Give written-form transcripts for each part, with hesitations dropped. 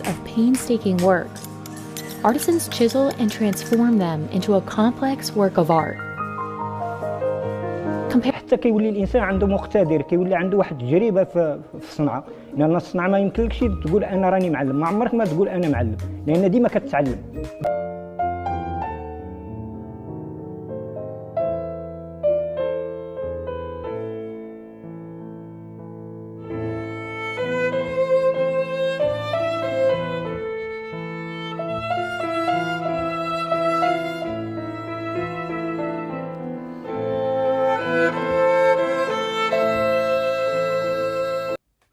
of painstaking work, artisans chisel and transform them into a complex work of art. حتى كيولي الانسان عنده مقتدر، كيولي عنده واحد التجربه في الصنعه، لان الصنعه ما يمكنلكش تقول انا راني معلم، ما عمرك ما تقول انا معلم، لان ديما كتعلم.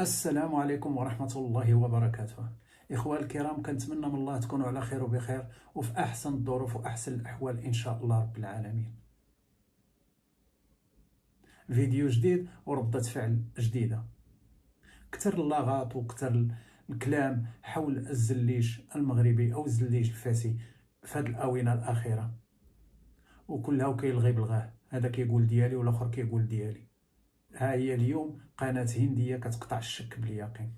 السلام عليكم ورحمة الله وبركاته. إخوة الكرام، كنتمنى من الله تكونوا على خير وبخير وفي أحسن الظروف وأحسن الأحوال إن شاء الله رب العالمين. فيديو جديد وردة فعل جديدة. كتر اللغط وكتر الكلام حول الزليج المغربي أو الزليج الفاسي في هذه الآونة الأخيرة، وكلها كيلغي بالغاه، هذا كيقول ديالي والآخر كيقول ديالي. ها هي اليوم قناة هندية كتقطع الشك باليقين.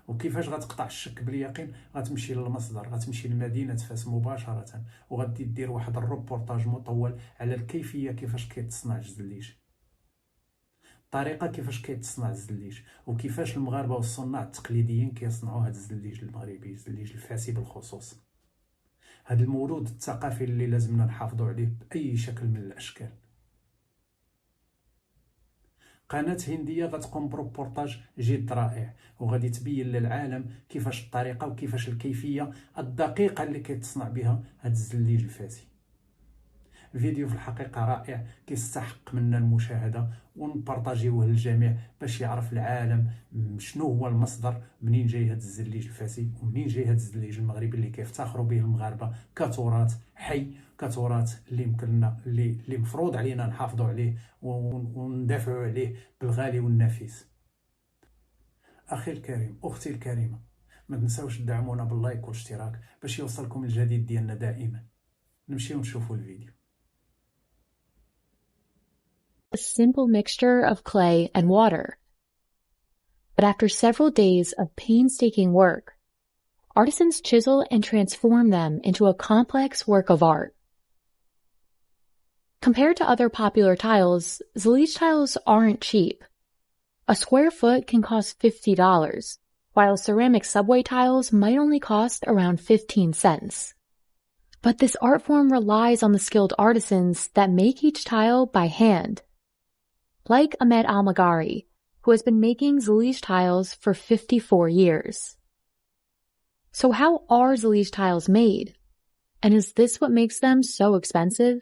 وكيفاش غتقطع الشك باليقين؟ غتمشي للمصدر، غتمشي لمدينة فاس مباشرة وغادي دير واحد الروبورتاج مطول على الكيفية كيفاش كيتصنع الزليج، الطريقة كيفاش كيتصنع الزليج، وكيفاش المغاربة والصناع التقليديين كيصنعوا هذا الزليج المغربي، الزليج الفاسي بالخصوص. هذا المولود الثقافي اللي لازمنا نحافظوا عليه بأي شكل من الأشكال. قناة هندية غتقوم بروبورتاج جد رائع، وغادي تبين للعالم كيفاش الطريقة وكيفاش الكيفية الدقيقة اللي كيتصنع بها هذا الزليج الفاسي. الفيديو في الحقيقة رائع، كيستحق منا المشاهدة ونبارطاجيوه للجميع باش يعرف العالم شنو هو المصدر، منين جاي هذا الزليج الفاسي ومنين جاي هذا الزليج المغربي اللي كيفتخروا به المغاربة كتراث حي، كتراث اللي يمكننا اللي مفروض علينا نحافظوا عليه وندافعوا عليه بالغالي والنفيس. اخي الكريم، اختي الكريمة، ما تنساوش تدعمونا باللايك والاشتراك باش يوصلكم الجديد ديالنا دائما. نمشيو نشوفوا الفيديو. A simple mixture of clay and water. But after several days of painstaking work, artisans chisel and transform them into a complex work of art. Compared to other popular tiles, Zalij tiles aren't cheap. A square foot can cost $50, while ceramic subway tiles might only cost around 15 cents. But this art form relies on the skilled artisans that make each tile by hand. Like Ahmed Al-Magari, who has been making Zalij tiles for 54 years. So how are Zalij tiles made? And is this what makes them so expensive?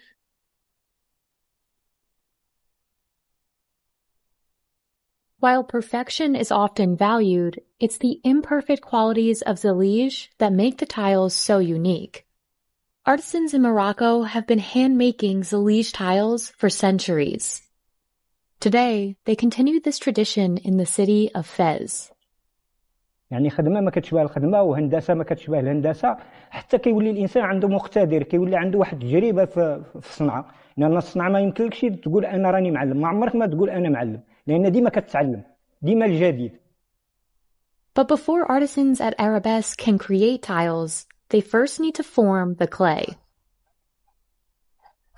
While perfection is often valued, it's the imperfect qualities of Zalij that make the tiles so unique. Artisans in Morocco have been hand-making Zalij tiles for centuries. Today, they continue this tradition in the city of Fez. يعني خدمه ما كتشبه الخدمه، وهندسه ما كتشبه الهندسه، حتى كيولي الانسان عنده مقتدر، كيولي عنده واحد التجربه في الصنعه، لان الصنعه ما يمكنلكش تقول انا راني معلم، ما عمرك ما تقول انا معلم، لان ديما كتعلم، ديما الجديد. But before artisans at Arabesque can create tiles, they first need to form the clay.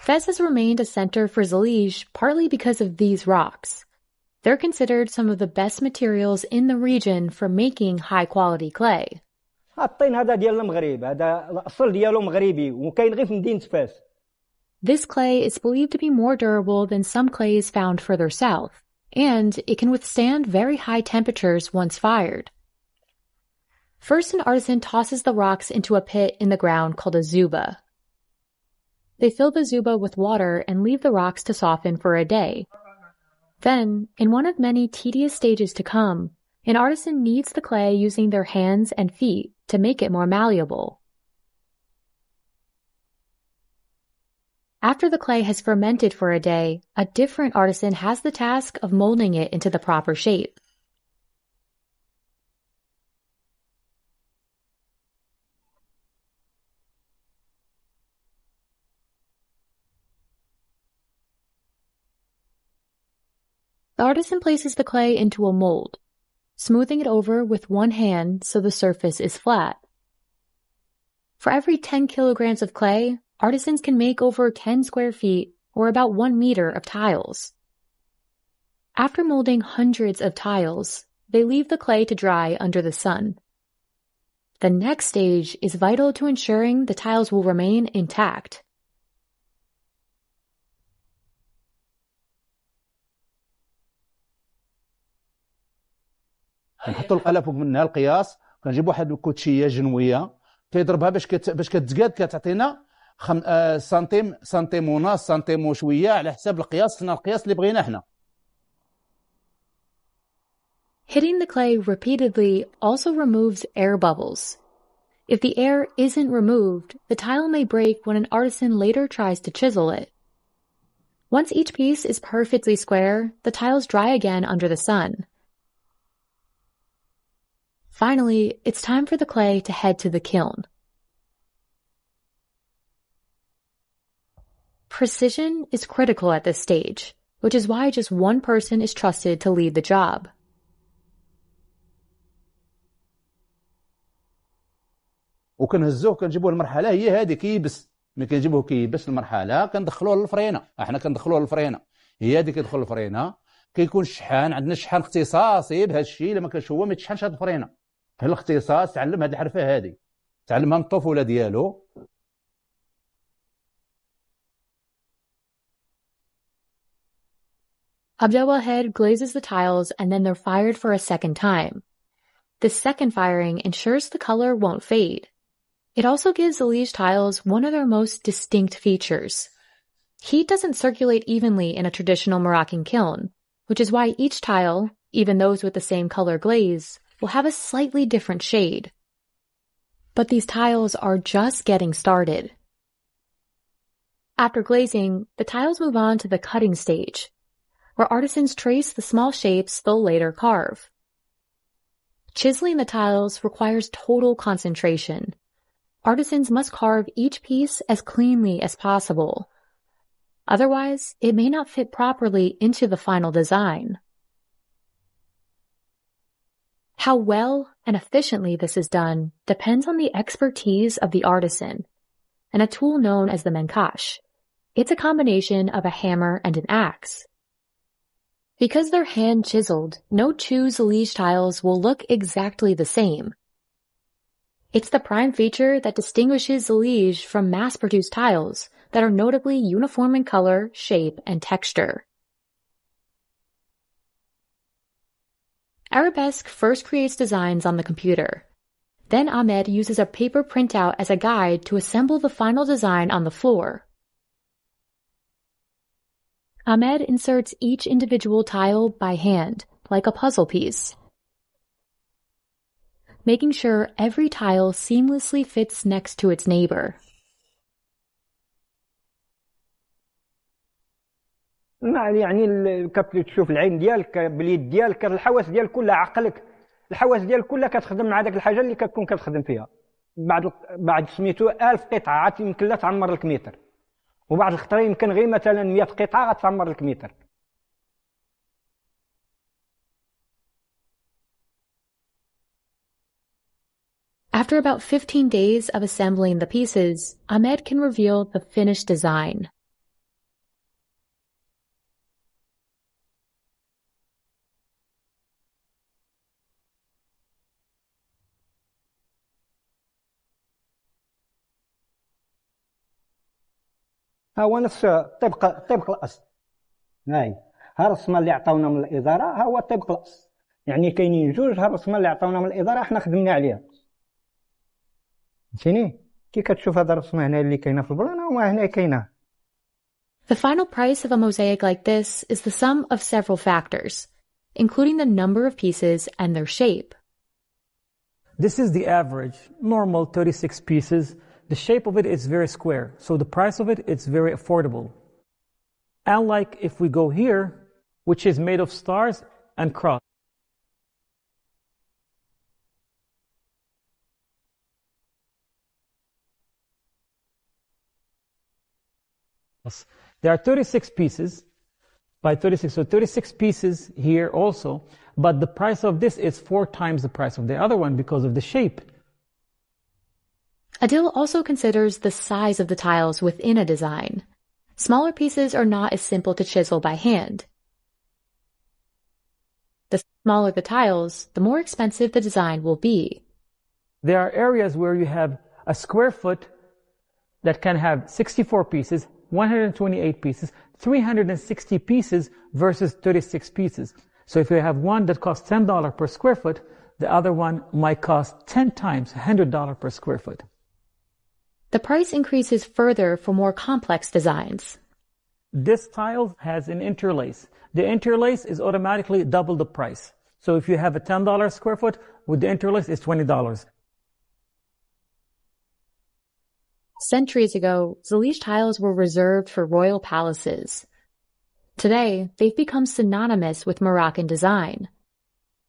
Fez has remained a center for Zalij partly because of these rocks. They're considered some of the best materials in the region for making high-quality clay. الطين هذا ديال المغرب، هذا الاصل ديالو مغربي وكاين غير في مدينه فاس. This clay is believed to be more durable than some clays found further south, and it can withstand very high temperatures once fired. First, an artisan tosses the rocks into a pit in the ground called a zuba. They fill the zuba with water and leave the rocks to soften for a day. Then, in one of many tedious stages to come, an artisan kneads the clay using their hands and feet to make it more malleable. After the clay has fermented for a day, a different artisan has the task of molding it into the proper shape. The artisan places the clay into a mold. smoothing it over with one hand so the surface is flat. For every 10 kilograms of clay, artisans can make over 10 square feet, or about 1 meter of tiles. After molding hundreds of tiles, they leave the clay to dry under the sun. The next stage is vital to ensuring the tiles will remain intact. كنحطوا القلم فوق منها القياس، كنجيب واحد الكوتشيه جنويه كيضربها باش كتزقاد، كتعطينا سنتيم ونص، سنتيم وشويه، على حساب القياس اللي بغينا حنا. Hitting the clay repeatedly also removes air bubbles. If the air isn't removed, the tile may break when an artisan later tries to chisel it. Once each piece is perfectly square, the tiles dry again under the sun. Finally, it's time for the clay to head to the kiln. Precision is critical at this stage, which is why just one person is trusted to lead the job. وكنهزوه كنجيبوه المرحله هي هذه كيبس، ملي كنجيبوه كيبس المرحله كندخلوه للفرينه، احنا كندخلوه للفرينه، هي هذه كيدخل الفرينه. كيكون الشحان عندنا شحان اختصاصي بهذا الشيء، الا ما كانش هو ما يتشحنش هذه الفرينه. في الاختصاص تعلم هذه الحرفه هذه، تعلمها من الطفوله ديالو. Abdelwahed glazes the tiles and then they're fired for a second time. This second firing ensures the color won't fade. It also gives the liege tiles one of their most distinct features. Heat doesn't circulate evenly in a traditional Moroccan kiln, which is why each tile, even those with the same color glaze, will have a slightly different shade. But these tiles are just getting started. After glazing, the tiles move on to the cutting stage, where artisans trace the small shapes they'll later carve. Chiseling the tiles requires total concentration. Artisans must carve each piece as cleanly as possible. Otherwise, it may not fit properly into the final design. How well and efficiently this is done depends on the expertise of the artisan and a tool known as the menkash. It's a combination of a hammer and an axe. Because they're hand-chiseled, no two liege tiles will look exactly the same. It's the prime feature that distinguishes the liege from mass-produced tiles that are notably uniform in color, shape, and texture. Arabesque first creates designs on the computer. Then Ahmed uses a paper printout as a guide to assemble the final design on the floor. Ahmed inserts each individual tile by hand, like a puzzle piece, making sure every tile seamlessly fits next to its neighbor. يعني كتشوف العين ديالك باليد ديالك، الحواس ديالك كلها، عقلك، الحواس ديالك كلها كتخدم مع داك الحاجه اللي كتكون كتخدم فيها. بعد سميتو 1000 قطعه عاد يمكن لا تعمر لك متر، وبعض الخطرة يمكن غير مثلا 100 قطعه غتعمر لك متر. After about 15 days of assembling the pieces, Ahmed can reveal the finished design. ها هو نفس طبق الاصل. هاي ها الرسمه اللي عطاونا من الاداره، ها هو طبق الاصل. يعني كاينين جوج، ها الرسمه اللي عطاونا من الاداره احنا خدمنا عليها. فهمتيني؟ كي كتشوف هذا الرسمه هنا اللي كاينه في البلان، وما هنا كاينه. The final price of a mosaic like this is the sum of several factors, including the number of pieces and their shape. This is the average, normal 36 pieces. The shape of it is very square, so the price of it is very affordable. Unlike if we go here, which is made of stars and cross. There are 36 pieces. by 36. So 36 pieces here also. But the price of this is 4 times the price of the other one because of the shape. Adil also considers the size of the tiles within a design. Smaller pieces are not as simple to chisel by hand. The smaller the tiles, the more expensive the design will be. There are areas where you have a square foot that can have 64 pieces, 128 pieces, 360 pieces versus 36 pieces. So if you have one that costs $10 per square foot, the other one might cost 10 times $100 per square foot. The price increases further for more complex designs. This tile has an interlace. The interlace is automatically double the price. So if you have a $10 square foot, with the interlace it's $20. Centuries ago, Zalij tiles were reserved for royal palaces. Today, they've become synonymous with Moroccan design.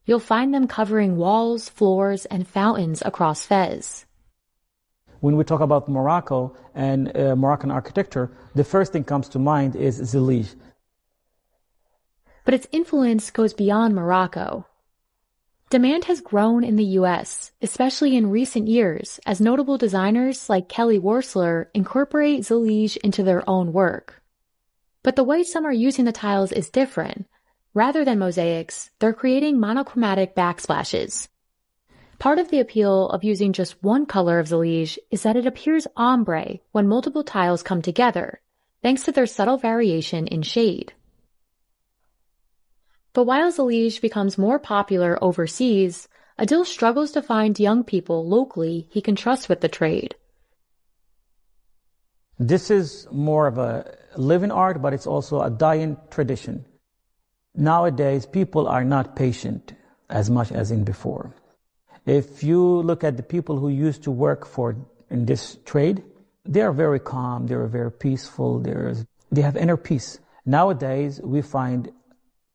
You'll find them covering walls, floors, and fountains across Fez. When we talk about Morocco and Moroccan architecture, the first thing comes to mind is Zalij. But its influence goes beyond Morocco. Demand has grown in the U.S., especially in recent years, as notable designers like Kelly Worsler incorporate Zalij into their own work. But the way some are using the tiles is different. Rather than mosaics, they're creating monochromatic backsplashes. Part of the appeal of using just one color of Zalij is that it appears ombre when multiple tiles come together, thanks to their subtle variation in shade. But while Zalij becomes more popular overseas, Adil struggles to find young people locally he can trust with the trade. This is more of a living art, but it's also a dying tradition. Nowadays, people are not patient as much as in before. If you look at the people who used to work in this trade, they are very calm, they are very peaceful, they have inner peace. Nowadays, we find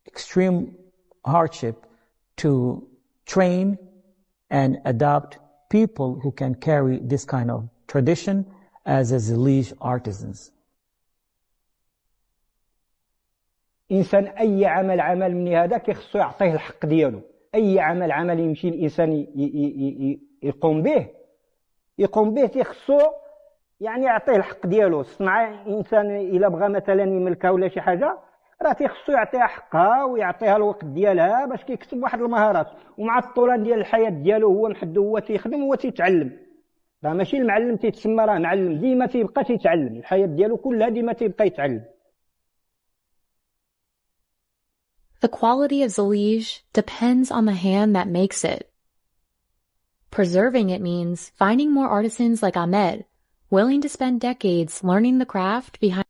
extreme hardship to train and adopt people who can carry this kind of tradition as a Zalij artisans. إنسان أي عمل من هذا كيخصو يعطيه الحق ديالو. أي عمل يمشي الإنسان يقوم به تيخصو يعني يعطيه الحق ديالو. الصنعة إنسان إلا بغى مثلا يملكها ولا شي حاجة راه تيخصو يعطيها حقها ويعطيها الوقت ديالها باش كيكسب واحد المهارات. ومع الطولان ديال الحياة ديالو هو محدو هو تيخدم هو تيتعلم. راه ماشي المعلم تيتسمى راه معلم، ديما تيبقى تيتعلم، الحياة ديالو كلها ديما تيبقى يتعلم. The quality of Zalij depends on the hand that makes it. Preserving it means finding more artisans like Ahmed, willing to spend decades learning the craft behind